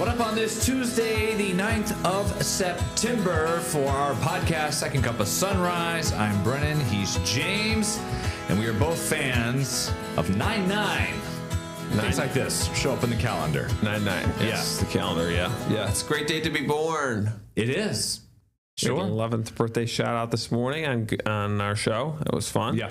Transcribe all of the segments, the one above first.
What up on this Tuesday, the 9th of September for our podcast, Second Cup of Sunrise. I'm Brennan, he's James, and we are both fans of 9-9. Things like this show up in the calendar. 9-9. Yes, the calendar, yeah. Yeah, it's a great day to be born. It is. Sure. 11th birthday shout out this morning on our show. It was fun. Yeah.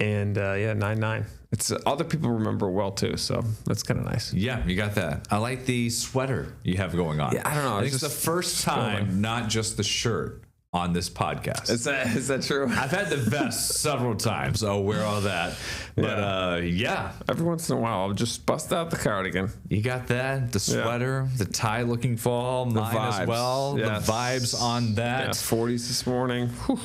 And 9-9. It's other people remember well too, so that's kind of nice. Yeah, you got that. I like the sweater you have going on. Yeah, I don't know. I think it's the first time, not just the shirt on this podcast. Is that true? I've had the vest several times. I'll wear all that. But yeah. Every once in a while, I'll just bust out the cardigan. You got that? The sweater, the tie looking fall, mine as well. Yes. The vibes on that. Yeah, 40s this morning. Whew,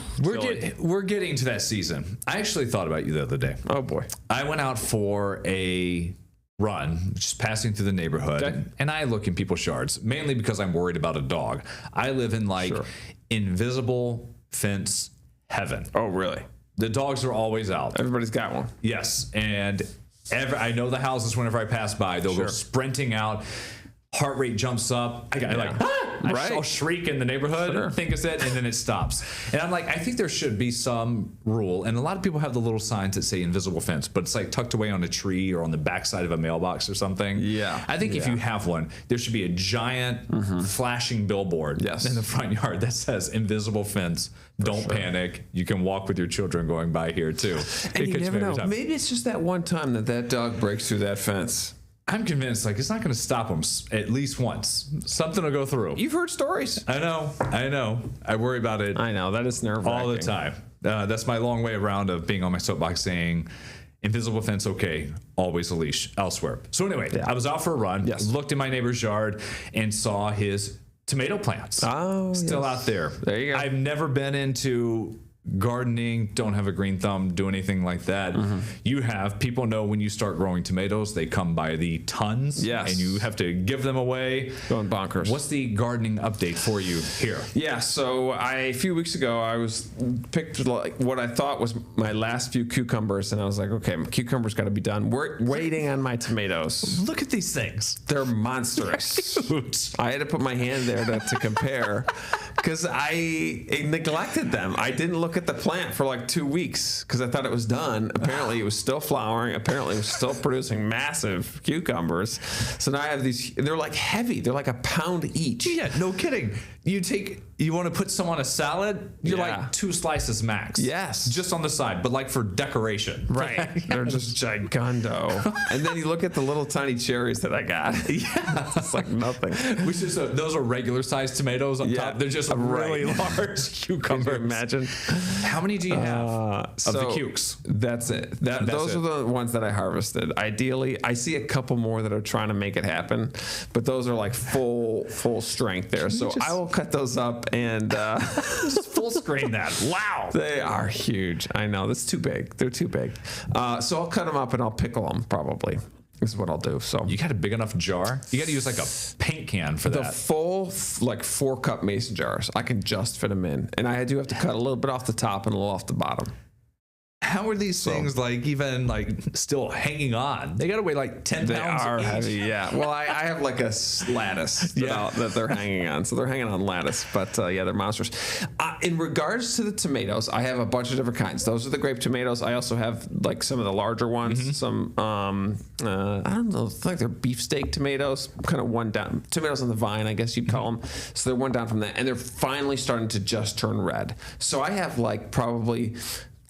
we're getting to that season. I actually thought about you the other day. Oh boy. I went out for a run, just passing through the neighborhood, and I look in people's yards, mainly because I'm worried about a dog. I live in invisible fence heaven. Oh, really? The dogs are always out. Everybody's got one. Yes, and I know the houses whenever I pass by, they'll go sprinting out. Heart rate jumps up. I'll shriek in the neighborhood, think it's it, and then it stops. And I'm like, I think there should be some rule. And a lot of people have the little signs that say invisible fence, but it's like tucked away on a tree or on the backside of a mailbox or something. Yeah. I think if you have one, there should be a giant flashing billboard in the front yard that says invisible fence. Don't panic. You can walk with your children going by here too. And you never know. Maybe it's just that one time that dog breaks through that fence. I'm convinced, it's not going to stop them at least once. Something will go through. You've heard stories. I know. I worry about it. I know. That is nerve-wracking. All the time. That's my long way around of being on my soapbox saying, invisible fence, okay, always a leash elsewhere. So anyway, I was out for a run, looked in my neighbor's yard, and saw his tomato plants. Still out there. There you go. I've never been into gardening, don't have a green thumb, do anything like that. You have. People know when you start growing tomatoes, they come by the tons, and you have to give them away. Going bonkers. What's the gardening update for you here? Yeah, so a few weeks ago, I picked what I thought was my last few cucumbers, and I was like, okay, my cucumbers got to be done. We're waiting on my tomatoes. Look at these things. They're monstrous. I had to put my hand there to compare because I neglected them. I didn't look at the plant for like 2 weeks because I thought it was done. Apparently, it was still flowering. Apparently, it was still producing massive cucumbers. So now I have these. They're like heavy. They're like a pound each. Yeah, no kidding. You want to put some on a salad? You're like 2 slices max. Yes. Just on the side, but like for decoration. Right. They're just gigundo. And then you look at the little tiny cherries that I got. It's like nothing. Those are regular sized tomatoes on top. They're just really large cucumbers. Can you imagine? How many do you have of the cukes? That's it. Those are the ones that I harvested. Ideally, I see a couple more that are trying to make it happen, but those are like full strength there. So I will cut those up and just full screen that. Wow. They are huge. I know. That's too big. They're too big. So I'll cut them up and I'll pickle them probably. This is what I'll do. So you got a big enough jar? You got to use like a paint can for that. The full 4-cup mason jars. I can just fit them in, and I do have to cut a little bit off the top and a little off the bottom. How are these things even still hanging on? They got to weigh like 10 pounds. They are each. heavy, yeah. Well, I have like a lattice that they're hanging on. So they're hanging on lattice, but they're monsters. In regards to the tomatoes, I have a bunch of different kinds. Those are the grape tomatoes. I also have like some of the larger ones. Some, I don't know, like they're beefsteak tomatoes, kind of one down. Tomatoes on the vine, I guess you'd call them. So they're one down from that. And they're finally starting to just turn red. So I have like probably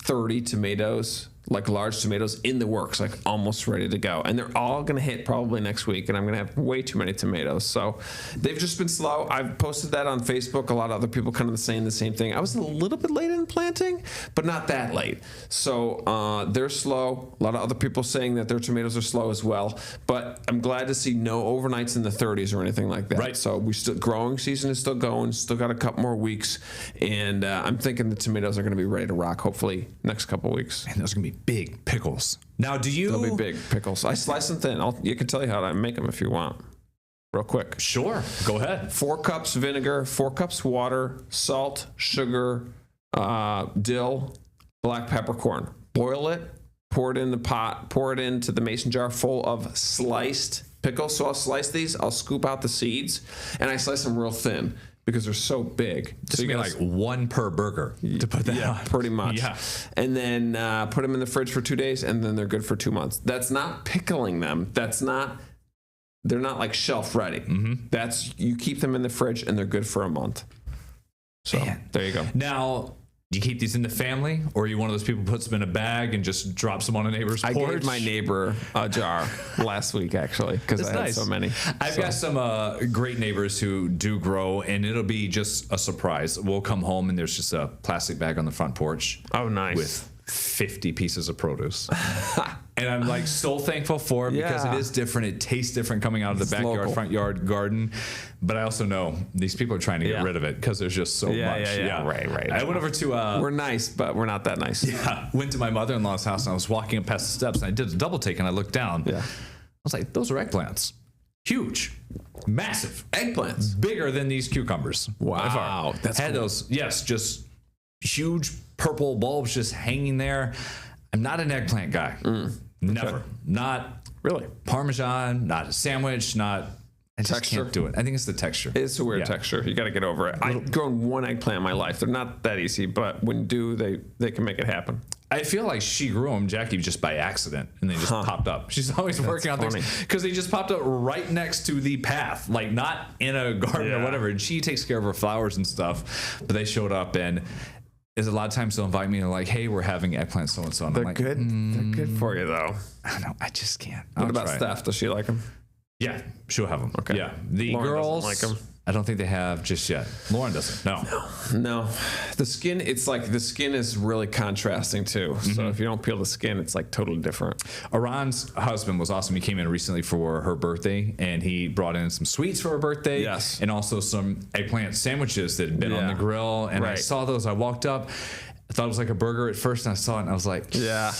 30 tomatoes, like large tomatoes in the works, like almost ready to go. And they're all going to hit probably next week. And I'm going to have way too many tomatoes. So they've just been slow. I've posted that on Facebook. A lot of other people kind of saying the same thing. I was a little bit late in planting, but not that late. So they're slow. A lot of other people saying that their tomatoes are slow as well. But I'm glad to see no overnights in the 30s or anything like that. Right. So growing season is still going. Still got a couple more weeks. And I'm thinking the tomatoes are going to be ready to rock hopefully next couple weeks. And those are going to be big pickles. Now, They'll be big pickles. I slice them thin. I can tell you how to make them if you want. Real quick. Sure. Go ahead. 4 cups vinegar, 4 cups water, salt, sugar, dill, black peppercorn. Boil it. Pour it in the pot. Pour it into the mason jar full of sliced pickle. So I'll slice these. I'll scoop out the seeds, and I slice them real thin because they're so big. So you get like one per burger to put that on. Pretty much. Yeah. And then put them in the fridge for 2 days, and then they're good for 2 months. That's not pickling them. They're not like shelf ready. That's, you keep them in the fridge, and they're good for a month. So there you go. Now, do you keep these in the family, or are you one of those people who puts them in a bag and just drops them on a neighbor's porch? I gave my neighbor a jar last week, actually, because I had so many. I've got some great neighbors who do grow, and it'll be just a surprise. We'll come home, and there's just a plastic bag on the front porch. Oh, nice. With 50 pieces of produce. And I'm like so thankful for it because it is different. It tastes different coming out of the backyard, local. front yard, garden. But I also know these people are trying to get rid of it because there's just so much. Right. I went over to... we're nice, but we're not that nice. Yeah. Went to my mother-in-law's house, and I was walking up past the steps, and I did a double take, and I looked down. Yeah. I was like, those are eggplants. Huge. Massive. Eggplants. Bigger than these cucumbers. Wow. That's Had cool. those, just huge purple bulbs just hanging there. I'm not an eggplant guy. Never. Not really Parmesan, not a sandwich, not... I just texture. can't do it. I think it's the texture. It's a weird texture. You got to get over it. I've grown one eggplant in my life. They're not that easy, but when you do, they can make it happen. I feel like she grew them, Jackie, just by accident, and they just popped up. She's always working on things because they just popped up right next to the path, like not in a garden or whatever. And she takes care of her flowers and stuff, but they showed up, and is a lot of times they'll invite me and like, hey, we're having eggplant so and so. They're like, good. They're good for you though. I don't know. I just can't. What about Steph? Does she like them? Yeah, she'll have them. Okay. Yeah, the Lauren girls doesn't like them. I don't think they have just yet. Lauren doesn't. No. The skin. It's like the skin is really contrasting too. So if you don't peel the skin, it's like totally different. Aran's husband was awesome. He came in recently for her birthday, and he brought in some sweets for her birthday. Yes. And also some eggplant sandwiches that had been on the grill. And I saw those. I walked up. I thought it was like a burger at first, and I saw it, and I was like, yeah.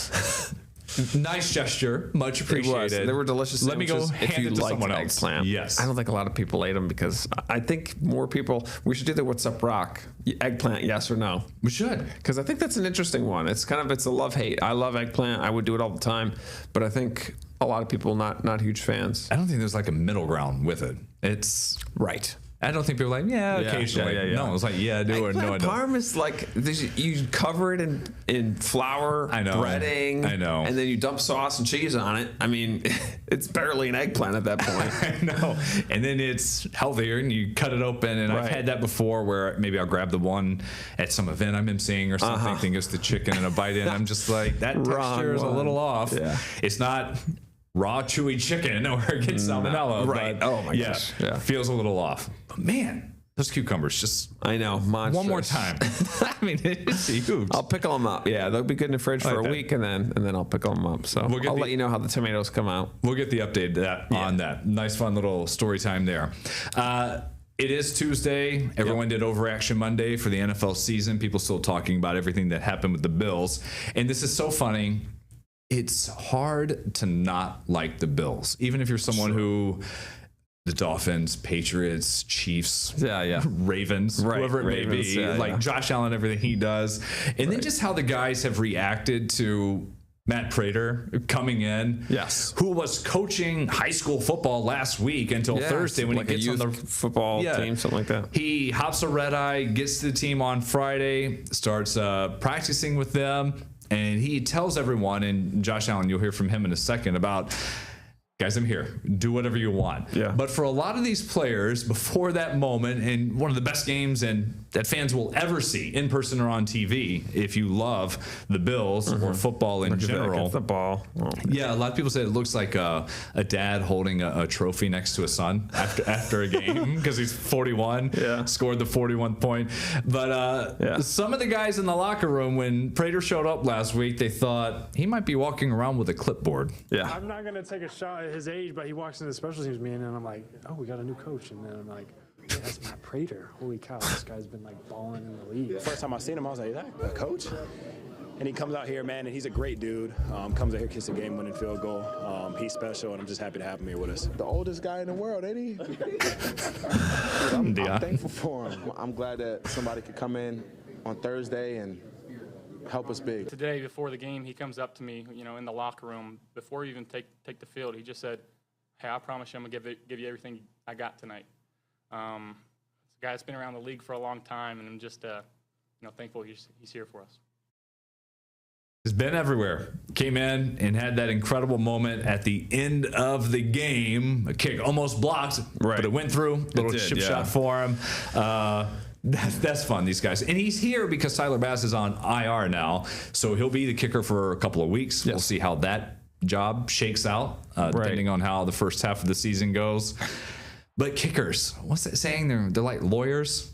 Nice gesture, much appreciated. They were delicious. Let me go if hand you it to liked someone else. Eggplant. Yes, I don't think a lot of people ate them because I think more people. We should do the What's Up Rock eggplant. Yes or no? We should, because I think that's an interesting one. It's a love hate. I love eggplant. I would do it all the time, but I think a lot of people not huge fans. I don't think there's like a middle ground with it. It's right. I don't think people are like, occasionally. No, it's like, do it. No, I don't. Parm is like, you cover it in flour, breading. I know. And then you dump sauce and cheese on it. I mean, it's barely an eggplant at that point. I know. And then it's healthier, and you cut it open. And I've had that before where maybe I'll grab the one at some event I'm emceeing or something, think it's the chicken, and a bite in. I'm just like, that texture is a little off. Yeah. It's not raw, chewy chicken or it gets salmonella. Right. But oh, my gosh. Yeah. Feels a little off. But man, those cucumbers just... I know. Monstrous. One more time. I mean, it's huge. I'll pickle them up. Yeah, they'll be good in the fridge for a week, and then I'll pickle them up. So I'll let you know how the tomatoes come out. We'll get the update on that. Nice, fun little story time there. It is Tuesday. Everyone did Overaction Monday for the NFL season. People still talking about everything that happened with the Bills. And this is so funny. It's hard to not like the Bills, even if you're someone who the Dolphins, Patriots, Chiefs, Ravens, whoever it may be, Josh Allen, everything he does. And then just how the guys have reacted to Matt Prater coming in, who was coaching high school football last week until Thursday when he gets on the football team, something like that. He hops a red eye, gets to the team on Friday, starts practicing with them. And he tells everyone, and Josh Allen, you'll hear from him in a second, about, guys, I'm here. Do whatever you want. Yeah. But for a lot of these players, before that moment, and one of the best games that fans will ever see in person or on TV, if you love the Bills or football in general. The ball. Oh, a lot of people say it looks like a dad holding a trophy next to a son after a game because he's 41, scored the 41 point. But some of the guys in the locker room, when Prater showed up last week, they thought he might be walking around with a clipboard. Yeah. I'm not going to take a shot at his age, but he walks into the special teams meeting, and I'm like, oh, we got a new coach. And then I'm like, yeah, that's Matt Prater. Holy cow, this guy's been like balling in the league. First time I seen him, I was like, is that a coach? And he comes out here, man, and he's a great dude. Comes out here, kicks a game-winning field goal. He's special, and I'm just happy to have him here with us. The oldest guy in the world, ain't he? I'm thankful for him. I'm glad that somebody could come in on Thursday and help us big. Today, before the game, he comes up to me, in the locker room. Before he even take the field, he just said, hey, I promise you I'm going to give you everything I got tonight. It's a guy that's been around the league for a long time, and I'm just thankful he's here for us. He's been everywhere. Came in and had that incredible moment at the end of the game. A kick almost blocked, but it went through. Little chip shot for him. That's fun, these guys. And he's here because Tyler Bass is on IR now, so he'll be the kicker for a couple of weeks. We'll see how that job shakes out, depending on how the first half of the season goes. But kickers, what's that saying? They're like lawyers.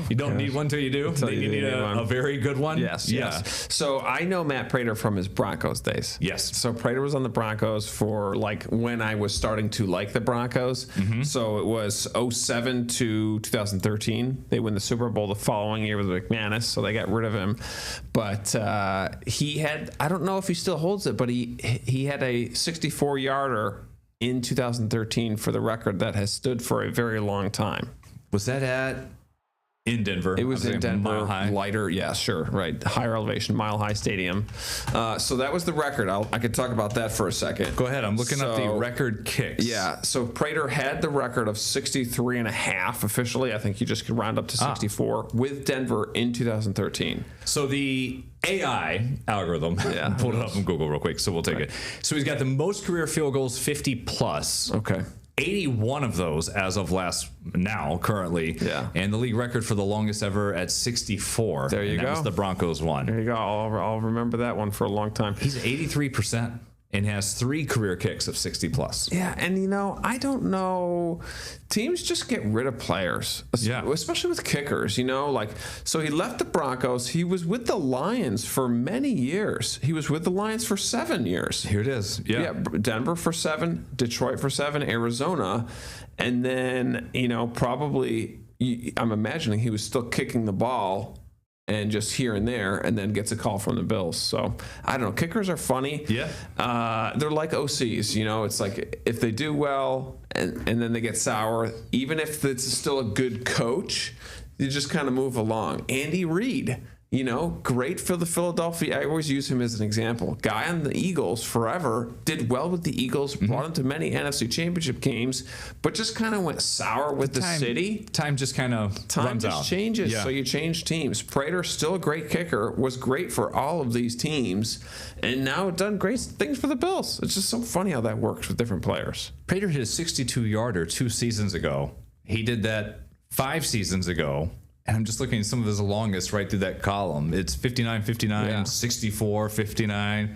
You don't need one till you do. You need a very good one. Yes. So I know Matt Prater from his Broncos days. Yes. So Prater was on the Broncos for like when I was starting to like the Broncos. So it was 2007 to 2013. They win the Super Bowl the following year with McManus, so they got rid of him. But he had, I don't know if he still holds it, but he had a 64-yarder in 2013 for the record that has stood for a very long time. Was that in Denver? It was in Denver. Mile High. Lighter, yeah, sure, right. Higher elevation, Mile High Stadium. So that was the record. I could talk about that for a second. Go ahead. I'm looking up the record kicks. Yeah. So Prater had the record of 63 and a half officially. I think you just could round up to 64 with Denver in 2013. So the AI algorithm, pulled it up on Google real quick, so we'll take it. So he's got the most career field goals, 50 plus. Okay. 81 of those as of currently. Yeah. And the league record for the longest ever at 64. There you go. That was the Broncos one. There you go. I'll remember that one for a long time. He's 83% and has 3 career kicks of 60 plus. Yeah, and I don't know. Teams just get rid of players, especially with kickers. So he left the Broncos. He was with the Lions for many years. He was with the Lions for 7 years. Here it is. Yeah, Denver for 7, Detroit for 7, Arizona, and then probably I'm imagining he was still kicking the ball and just here and there, and then gets a call from the Bills. So I don't know. Kickers are funny. Yeah. They're like OCs. It's like if they do well and then they get sour, even if it's still a good coach, you just kind of move along. Andy Reid. Great for the Philadelphia. I always use him as an example. Guy on the Eagles forever, did well with the Eagles, brought him to many NFC Championship games, but just kind of went sour with the city. Time just kind of runs out. Changes, Yeah. so you change teams. Prater, still a great kicker, was great for all of these teams, and now done great things for the Bills. It's just so funny how that works with different players. Prater hit a 62-yarder 2 seasons ago. He did that 5 seasons ago. And I'm just looking at some of his longest right through that column. It's 59, 59, 64, 59.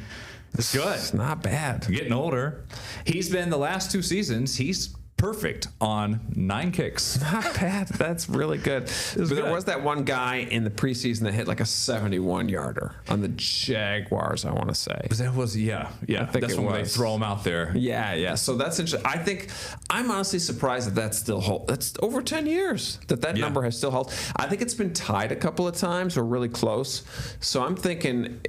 It's good. It's not bad. Getting older. He's been the last 2 seasons, he's perfect on 9 kicks. Not bad. That's really good. But there was that one guy in the preseason that hit like a 71-yarder on the Jaguars, I want to say. That was, I think that's when they throw him out there. Yeah. So that's interesting. I'm honestly surprised that still holds. That's over 10 years that number has still held. I think it's been tied a couple of times or really close. So I'm thinking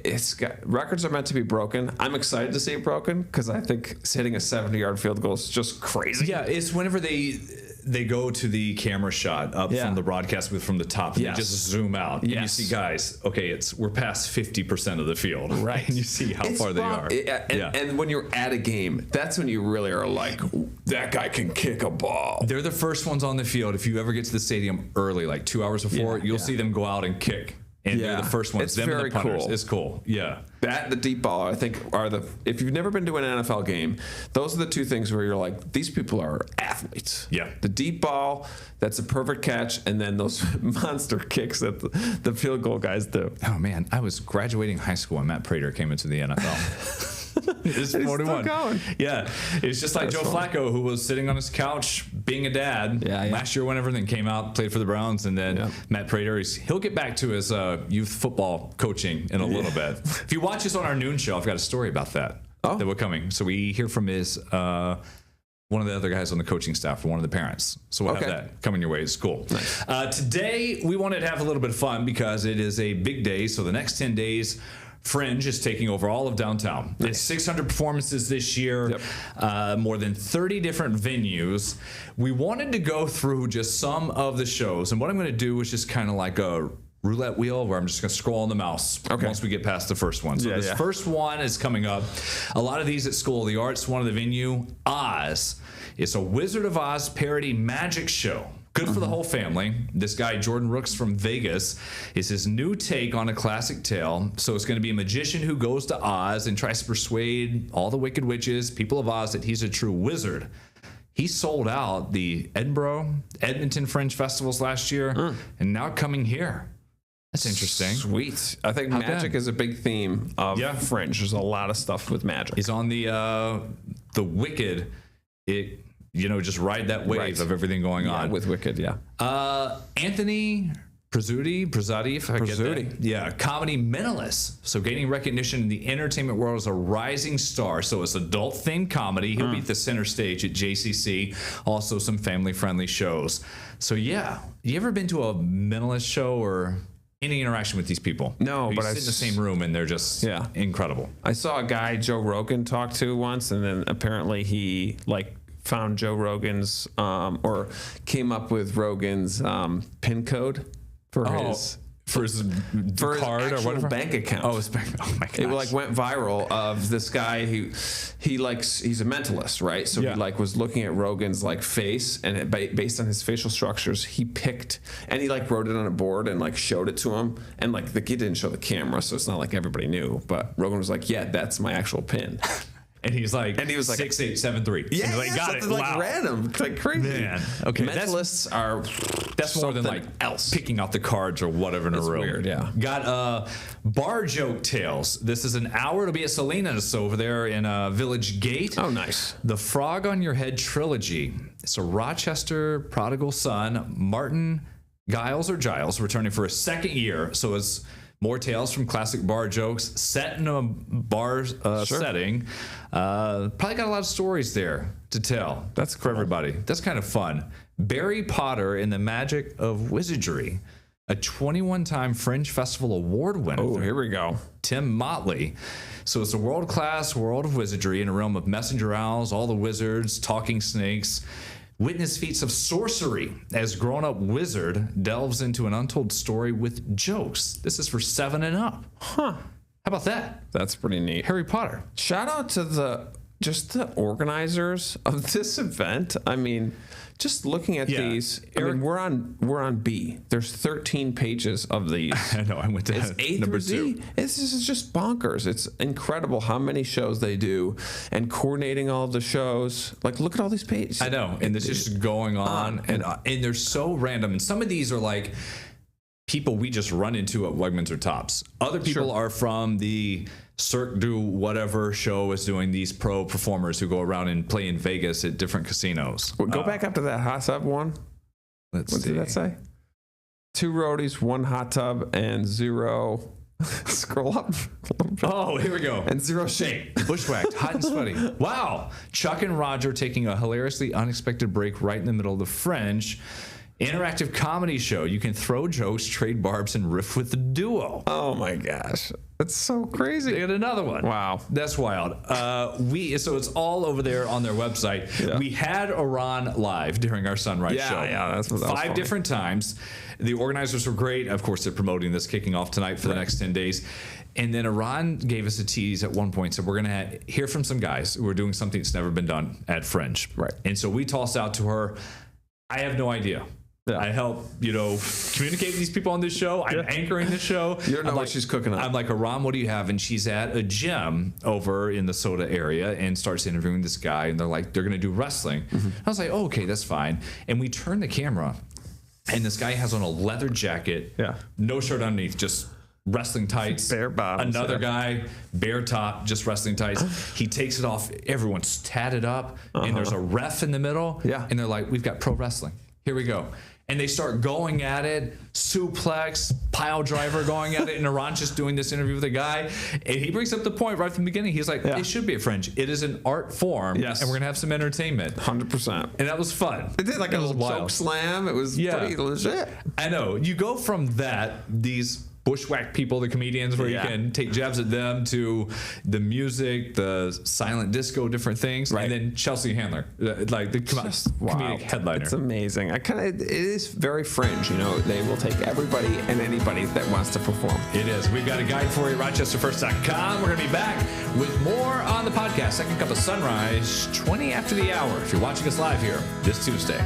records are meant to be broken. I'm excited to see it broken because I think hitting a 70-yard field goal is just crazy. Yeah, it's whenever they go to the camera shot up from the broadcast from the top and they just zoom out and you see guys, we're past 50% of the field, right? And you see how far they are. And when you're at a game, that's when you really are like, that guy can kick a ball. They're the first ones on the field. If you ever get to the stadium early, like 2 hours before, you'll see them go out and kick. And they're the first ones. It's them very and the punters. cool. It's cool. Yeah. That, the deep ball, I think, if you've never been to an NFL game, those are the 2 things where you're like, these people are athletes. Yeah. The deep ball, that's a perfect catch, and then those monster kicks that the field goal guys do. Oh, man. I was graduating high school when Matt Prater came into the NFL. It's 41. Yeah. It's just like Joe Flacco, who was sitting on his couch being a dad last year, whenever, then came out, played for the Browns, and then Matt Prater, he'll get back to his youth football coaching in a little bit. If you watch us on our noon show, I've got a story about that we're coming. So we hear from his one of the other guys on the coaching staff, or one of the parents. So we'll have that coming your way. It's cool. Nice. Today, we wanted to have a little bit of fun because it is a big day. So the next 10 days, Fringe is taking over all of downtown. It's 600 performances this year, more than 30 different venues. We wanted to go through just some of the shows, and what I'm going to do is just kind of like a roulette wheel where I'm just going to scroll on the mouse once we get past the first one. So this first one is coming up. A lot of these at School of the Arts. One of the venue, Oz. It's a Wizard of Oz parody magic show. Good for the whole family. This guy, Jordan Rooks from Vegas, is his new take on a classic tale. So it's going to be a magician who goes to Oz and tries to persuade all the wicked witches, people of Oz, that he's a true wizard. He sold out the Edmonton Fringe Festivals last year, and now coming here. That's interesting. Sweet. I think magic is a big theme of Fringe. There's a lot of stuff with magic. He's on the Wicked. Just ride that wave of everything going on. With Wicked, Anthony Prezzuti, if I get that. Yeah, comedy mentalist. So gaining recognition in the entertainment world as a rising star. So it's adult-themed comedy. He'll be at the center stage at JCC. Also some family-friendly shows. So yeah, you ever been to a mentalist show or any interaction with these people? No, but I sit in the same room and they're just incredible. I saw a guy Joe Rogan talk to once, and then apparently he found Joe Rogan's or came up with Rogan's PIN code for his card or whatever bank account. Oh, his bank. Oh my gosh. It went viral of this guy who he's a mentalist, right? So he was looking at Rogan's face, and based on his facial structures, he picked and he wrote it on a board and showed it to him, and the kid didn't show the camera, so it's not like everybody knew, but Rogan was like, "Yeah, that's my actual PIN." And he was like 6873. Yeah, got it. Wow. Random, crazy. Man, okay, mentalists are more than else. Picking out the cards or whatever in a room. Weird, yeah. Got Bar Joke Tales. This is an hour. It'll be at Salinas over there in Village Gate. Oh, nice. The Frog on Your Head trilogy. It's a Rochester prodigal son, Martin Giles returning for a second year. So it's more tales from classic bar jokes set in a bar setting. Probably got a lot of stories there to tell. That's for everybody. That's kind of fun. Barry Potter and the Magic of Wizardry, a 21-time Fringe Festival Award winner. Oh, here we go. Tim Motley. So it's a world-class world of wizardry in a realm of messenger owls, all the wizards, talking snakes. Witness feats of sorcery as grown-up wizard delves into an untold story with jokes. This is for 7 and up. Huh. How about that? That's pretty neat. Harry Potter. Shout out to the organizers of this event. I mean, just looking at these, Eric, we're on B. There's 13 pages of these. I know. I went to A through Z. This is just bonkers. It's incredible how many shows they do and coordinating all of the shows. Look at all these pages. I know, and it's just going on, and they're so random. And some of these are people we just run into at Wegmans or Tops. Other people are from the Cirque du whatever show is doing these pro performers who go around and play in Vegas at different casinos. Go back up to that hot tub one. What did that say? 2 roadies, 1 hot tub, and 0. Scroll up. Oh, here we go. And 0 shape. Bushwhacked, hot and sweaty. Wow. Chuck and Roger taking a hilariously unexpected break right in the middle of the Fringe. Interactive comedy show. You can throw jokes, trade barbs, and riff with the duo. Oh my gosh. That's so crazy. They got another one. Wow. That's wild. So it's all over there on their website. Yeah. We had Iran live during our Sunrise show. Yeah, that's what 5 different times. The organizers were great. Of course, they're promoting this, kicking off tonight for the next 10 days. And then Iran gave us a tease at one point. So we're going to hear from some guys who are doing something that's never been done at Fringe. Right. And so we tossed out to her, I have no idea. Yeah. I help, communicate with these people on this show. I'm anchoring the show. You don't know what she's cooking up. I'm like, Aram, what do you have? And she's at a gym over in the soda area and starts interviewing this guy. And they're going to do wrestling. Mm-hmm. I was like, oh, okay, that's fine. And we turn the camera, and this guy has on a leather jacket, no shirt underneath, just wrestling tights. Bare bottoms. Another guy, bare top, just wrestling tights. He takes it off. Everyone's tatted up. And there's a ref in the middle. Yeah. And they're like, we've got pro wrestling. Here we go. And they start going at it, suplex, pile driver going at it, and Iran's just doing this interview with a guy. And he brings up the point right from the beginning. He's like, it should be a Fringe. It is an art form, and we're going to have some entertainment. 100%. And that was fun. It did a little choke slam. It was pretty legit. I know. You go from these bushwhack people, the comedians, where you can take jabs at them, to the music, the silent disco, different things, and then Chelsea Handler, like the comedic headliner. It's amazing. It is very fringe. They will take everybody and anybody that wants to perform. It is. We've got a guide for you, RochesterFirst.com. We're going to be back with more on the podcast. Second Cup of Sunrise, 20 after the hour. If you're watching us live here this Tuesday.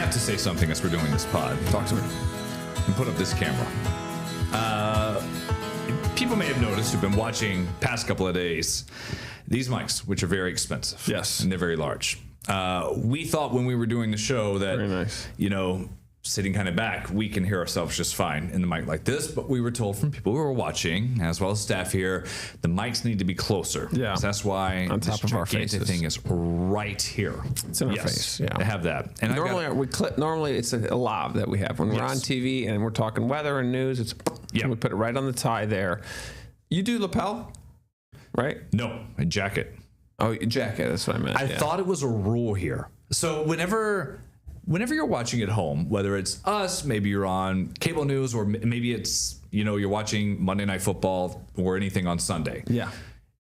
To say something as we're doing this pod. Talk to me. And put up this camera. People may have noticed who've been watching past couple of days, these mics, which are very expensive. Yes. And they're very large. We thought when we were doing the show that, very nice. Sitting kind of back, we can hear ourselves just fine in the mic like this, but we were told from people who are watching, as well as staff here, the mics need to be closer. Yeah. So that's why on top of our faces thing is right here. It's in our face. Yeah. They have that. And normally it's a lav that we have when we're on TV and we're talking weather and news. It's we put it right on the tie there. You do lapel, right? No, a jacket. Oh, jacket. That's what I meant. I thought it was a rule here. So whenever you're watching at home, whether it's us, maybe you're on cable news, or maybe it's, you're watching Monday Night Football or anything on Sunday. Yeah.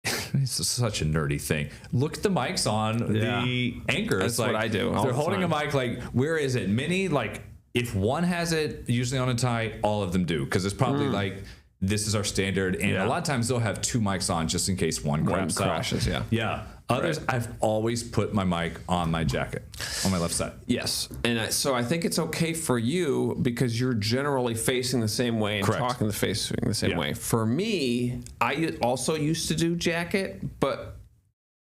It's such a nerdy thing. Look at the mics on the anchors. That's what I do. They're holding a mic like, where is it? Mini, like, if one has it usually on a tie, all of them do. Because it's probably like, this is our standard. And a lot of times they'll have two mics on just in case one crashes. Yeah. Others, I've always put my mic on my jacket, on my left side. Yes. And so I think it's okay for you because you're generally facing the same way and talking facing the same way. For me, I also used to do jacket, but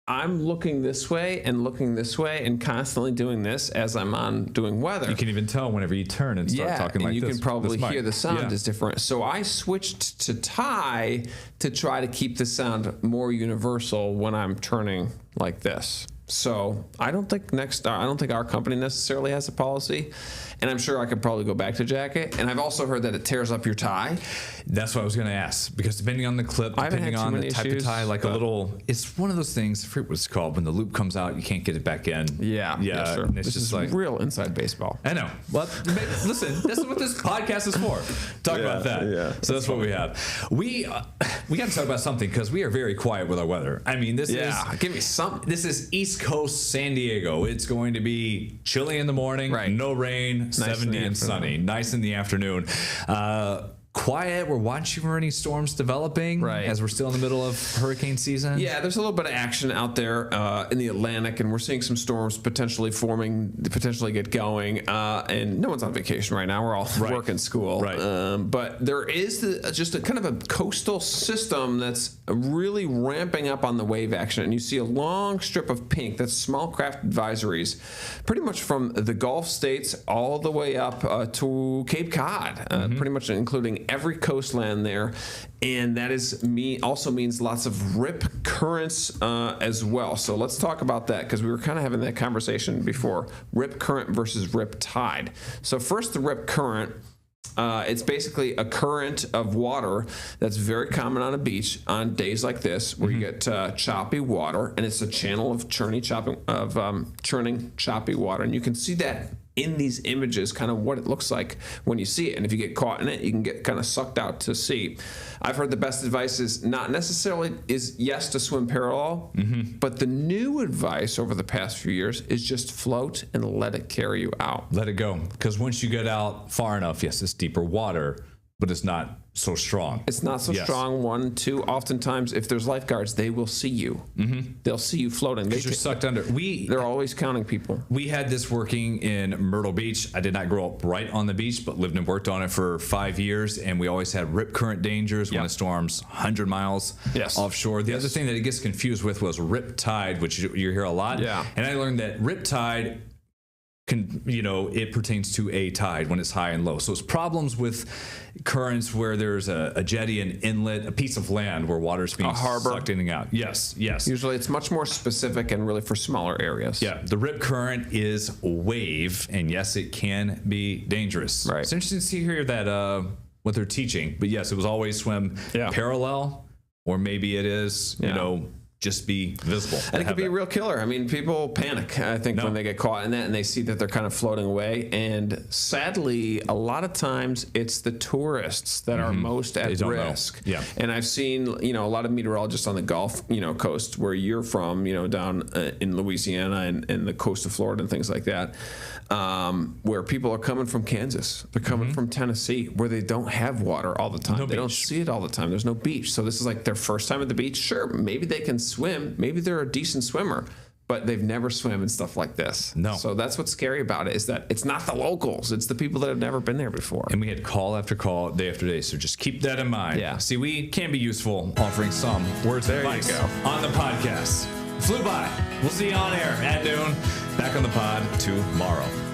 I'm looking this way and constantly doing this as I'm on doing weather. You can even tell whenever you turn and start talking like this. And you can probably hear the sound is different. So I switched to tie to try to keep the sound more universal when I'm turning like this. So I don't think our company necessarily has a policy, and I'm sure I could probably go back to jacket. And I've also heard that it tears up your tie. That's what I was going to ask, because depending on the clip, depending on the type of tie, like a little, it's one of those things, I forget what it's called, when the loop comes out, you can't get it back in. Yeah, sure. And it's this just is like real inside baseball. I know. Well, listen, this is what this podcast is for. Talk about that. Yeah, so that's what we have. We got to talk about something, because we are very quiet with our weather. I mean, this is East Coast San Diego. It's going to be chilly in the morning, no rain, nice 70 and sunny, nice in the afternoon. Quiet. We're watching for any storms developing as we're still in the middle of hurricane season. Yeah, there's a little bit of action out there in the Atlantic, and we're seeing some storms potentially get going. And no one's on vacation right now. We're all working school. But there is just a kind of a coastal system that's really ramping up on the wave action. And you see a long strip of pink, that's small craft advisories, pretty much from the Gulf states all the way up to Cape Cod, pretty much including every coastland there, and that also means lots of rip currents as well. So let's talk about that, because we were kind of having that conversation before, rip current versus rip tide. So first, the rip current. It's basically a current of water that's very common on a beach on days like this, where you get choppy water, and it's a channel of churning choppy water, and you can see that in these images, kind of what it looks like when you see it. And if you get caught in it, you can get kind of sucked out to sea. I've heard the best advice is not necessarily yes to swim parallel, but the new advice over the past few years is just float and let it carry you out. Let it go. Because once you get out far enough, yes, it's deeper water, but it's not so strong. It's not so strong. 1, 2. Oftentimes, if there's lifeguards, they will see you. They'll see you floating. Because you're sucked under. They're always counting people. We had this working in Myrtle Beach. I did not grow up right on the beach, but lived and worked on it for 5 years. And we always had rip current dangers when it storms 100 miles offshore. The other thing that it gets confused with was rip tide, which you hear a lot. Yeah. And I learned that rip tide it pertains to a tide when it's high and low. So it's problems with currents where there's a jetty, an inlet, a piece of land where water's being sucked in and out. Yes. Usually it's much more specific and really for smaller areas. Yeah, the rip current is wave, and yes, it can be dangerous. Right. It's interesting to hear that what they're teaching, but yes, it was always swim parallel, or maybe it is, just be visible. And it could be a real killer. I mean, people panic, I think, when they get caught in that and they see that they're kind of floating away. And sadly, a lot of times it's the tourists that are most at risk. Yeah. And I've seen, a lot of meteorologists on the Gulf, coast where you're from, down in Louisiana and the coast of Florida and things like that, where people are coming from Kansas. They're coming from Tennessee, where they don't have water all the time. They don't see it all the time. There's no beach. So this is like their first time at the beach. Sure, maybe they can swim. Maybe they're a decent swimmer, but they've never swam in stuff like this. No. So that's what's scary about it, is that it's not the locals. It's the people that have never been there before. And we had call after call, day after day. So just keep that in mind. Yeah. See, we can be useful offering some words of advice on the podcast. Flew by. We'll see you on air at noon. Back on the pod tomorrow.